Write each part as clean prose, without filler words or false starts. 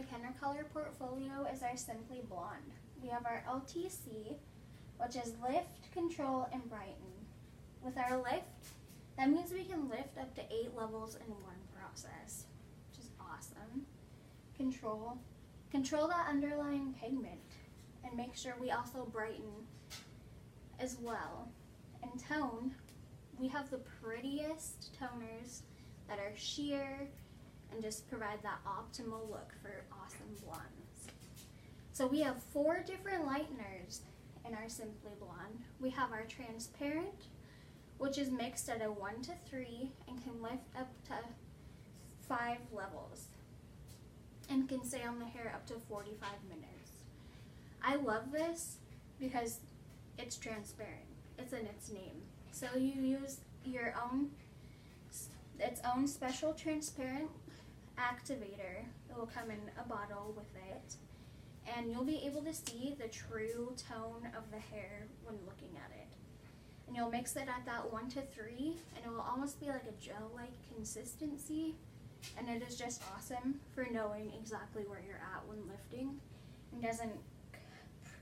Kenner color portfolio is our Simply Blonde. We have our LTC, which is Lift, Control, and Brighten. With our Lift, that means we can lift up to 8 levels in one process, which is awesome. Control that underlying pigment and make sure we also brighten as well. And tone, we have the prettiest toners that are sheer and just provide that optimal look for awesome blondes. So we have 4 different lighteners in our Simply Blonde. We have our transparent, which is mixed at a 1 to 3 and can lift up to 5 levels and can stay on the hair up to 45 minutes. I love this because it's transparent. It's in its name. So you use its own special transparent activator. It will come in a bottle with it, and you'll be able to see the true tone of the hair when looking at it. And you'll mix it at that 1 to 3, and it will almost be like a gel-like consistency, and it is just awesome for knowing exactly where you're at when lifting, and doesn't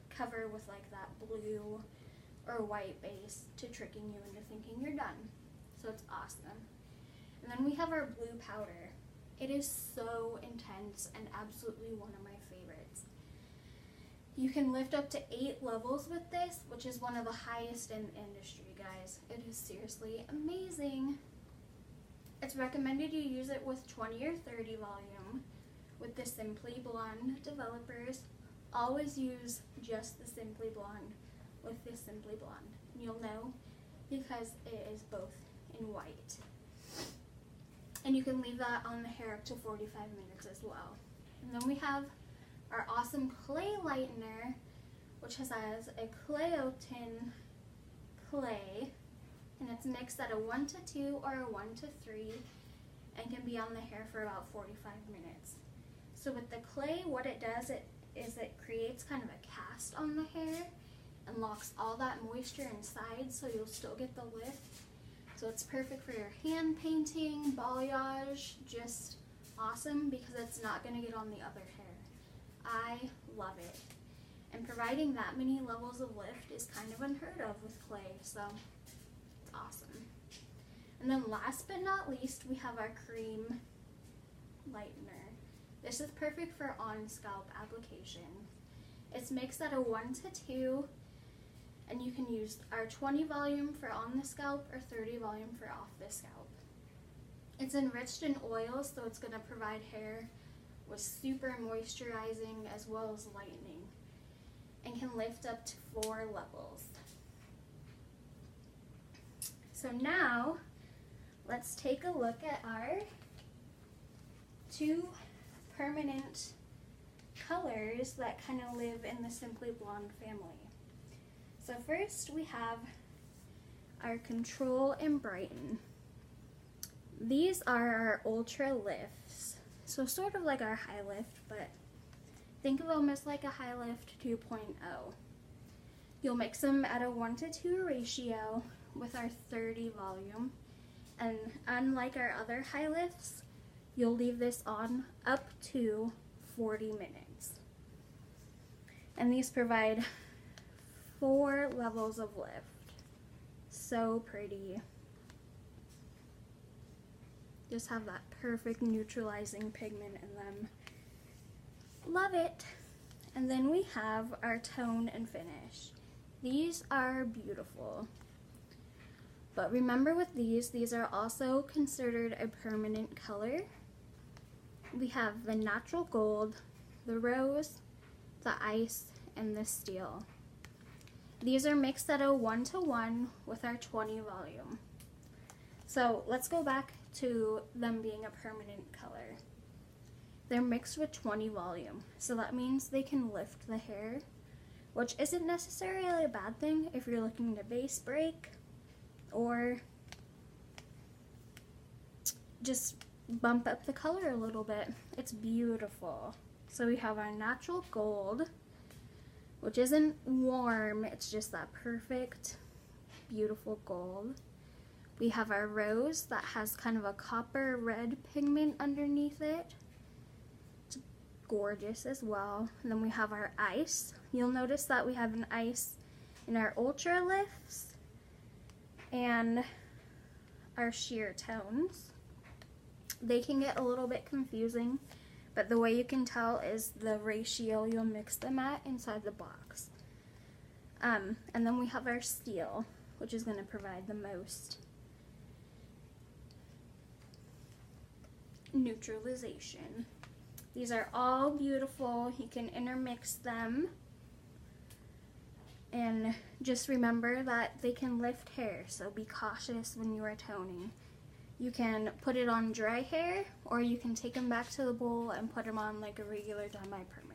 cover with like that blue or white base to tricking you into thinking you're done. So it's awesome. And then we have our blue powder. It is so intense and absolutely one of my favorites. You can lift up to 8 levels with this, which is one of the highest in the industry, guys. It is seriously amazing. It's recommended you use it with 20 or 30 volume. With the Simply Blonde developers, always use just the Simply Blonde with this Simply Blonde. And you'll know because it is both in white. And you can leave that on the hair up to 45 minutes as well. And then we have our awesome clay lightener, which has a Clayotin clay, and it's mixed at a 1 to 2 or a 1 to 3 and can be on the hair for about 45 minutes. So with the clay, what it does is it creates kind of a cast on the hair and locks all that moisture inside, so you'll still get the lift. So it's perfect for your hand painting, balayage, just awesome because it's not going to get on the other hair. I love it. And providing that many levels of lift is kind of unheard of with clay, so it's awesome. And then last but not least, we have our cream lightener. This is perfect for on-scalp application. It's mixed at a 1 to 2, and you can use our 20 volume for on the scalp or 30 volume for off the scalp. It's enriched in oils, so it's going to provide hair with super moisturizing as well as lightening, and can lift up to 4 levels. So now, let's take a look at our 2 permanent colors that kind of live in the Simply Blonde family. So first we have our Control and Brighten. These are our ultra lifts. So sort of like our high lift, but think of them as like a high lift 2.0. You'll mix them at a 1 to 2 ratio with our 30 volume. And unlike our other high lifts, you'll leave this on up to 40 minutes. And these provide 4 levels of lift. So pretty. Just have that perfect neutralizing pigment in them. Love it. And then we have our tone and finish. These are beautiful. But remember with these are also considered a permanent color. We have the natural gold, the rose, the ice, and the steel. These are mixed at a 1 to 1 with our 20 volume. So let's go back to them being a permanent color. They're mixed with 20 volume, so that means they can lift the hair, which isn't necessarily a bad thing if you're looking to base break or just bump up the color a little bit. It's beautiful. So we have our natural gold, which isn't warm, it's just that perfect, beautiful gold. We have our rose that has kind of a copper red pigment underneath it. It's gorgeous as well. And then we have our ice. You'll notice that we have an ice in our ultra lifts and our sheer tones. They can get a little bit confusing, but the way you can tell is the ratio you'll mix them at inside the box. And then we have our steel, which is going to provide the most neutralization. These are all beautiful. You can intermix them. And just remember that they can lift hair, so be cautious when you are toning. You can put it on dry hair, or you can take them back to the bowl and put them on like a regular dye-my-permanent.